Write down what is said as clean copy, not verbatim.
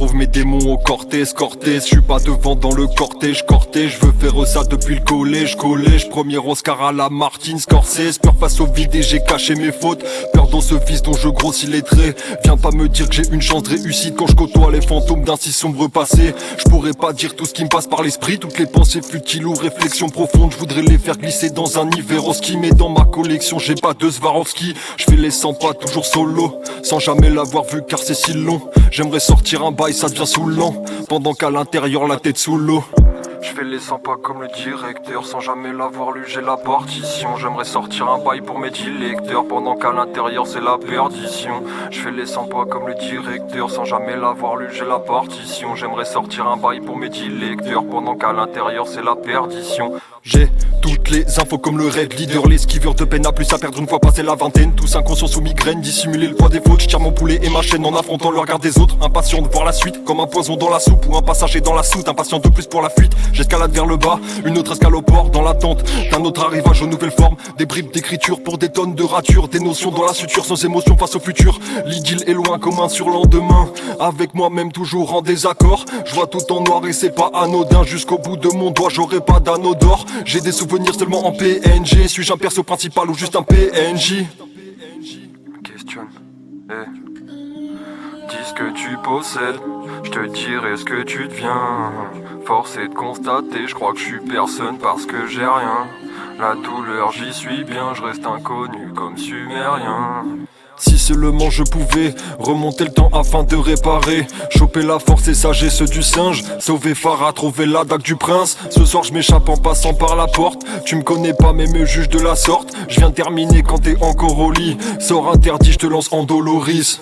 retrouve mes démons au Cortez. Je suis pas devant dans le cortège. Je veux faire ça depuis le collège. Premier Oscar à la Martin Scorsese. Peur face au vide et j'ai caché mes fautes. Peur dans ce fils dont je grossis les traits. Viens pas me dire que j'ai une chance de réussite quand je côtoie les fantômes d'un si sombre passé. Je pourrais pas dire tout ce qui me passe par l'esprit, toutes les pensées futiles ou réflexions profondes. Je voudrais les faire glisser dans un Iveroski, mais dans ma collection j'ai pas de Swarovski. Je fais les 100 pas toujours solo, sans jamais l'avoir vu car c'est si long. J'aimerais sortir un bail, ça devient saoulant, pendant qu'à l'intérieur la tête sous l'eau. Je fais les 100 pas comme le directeur, sans jamais l'avoir lu, j'ai la partition. J'aimerais sortir un bail pour mes 10 lecteurs, pendant qu'à l'intérieur c'est la perdition. Je fais les 100 pas comme le directeur, sans jamais l'avoir lu, j'ai la partition. J'aimerais sortir un bail pour mes 10 lecteurs, pendant qu'à l'intérieur c'est la perdition. J'ai toutes les infos comme le raid leader, l'esquiveur de peine à plus à perdre une fois passé la vingtaine. Tous inconscients sous migraine, dissimuler le poids des fautes. J'tire mon poulet et ma chaîne en affrontant le regard des autres. Impatient de voir la suite, comme un poison dans la soupe ou un passager dans la soute. Impatient de plus pour la fuite, j'escalade vers le bas, une autre escale au port, dans l'attente d'un autre arrivage aux nouvelles formes. Des bribes d'écriture pour des tonnes de ratures, des notions dans la suture, sans émotion face au futur. L'idylle est loin comme un surlendemain, avec moi-même toujours en désaccord. Je vois tout en noir et c'est pas anodin, jusqu'au bout de mon doigt j'aurai pas d'anneau d'or. J'ai des souvenirs seulement en PNG, suis-je un perso principal ou juste un PNJ? Questionne, dis ce que tu possèdes, je te dirai ce que tu deviens. Force est de constater, je crois que je suis personne parce que j'ai rien. La douleur j'y suis bien, je reste inconnu comme sumérien. Si seulement je pouvais remonter le temps afin de réparer, choper la force et sagesse du singe, sauver Farah, trouver la dague du prince. Ce soir je m'échappe en passant par la porte. Tu me connais pas mais me juge de la sorte. Je viens terminer quand t'es encore au lit. Sors interdit, je te lance en Doloris.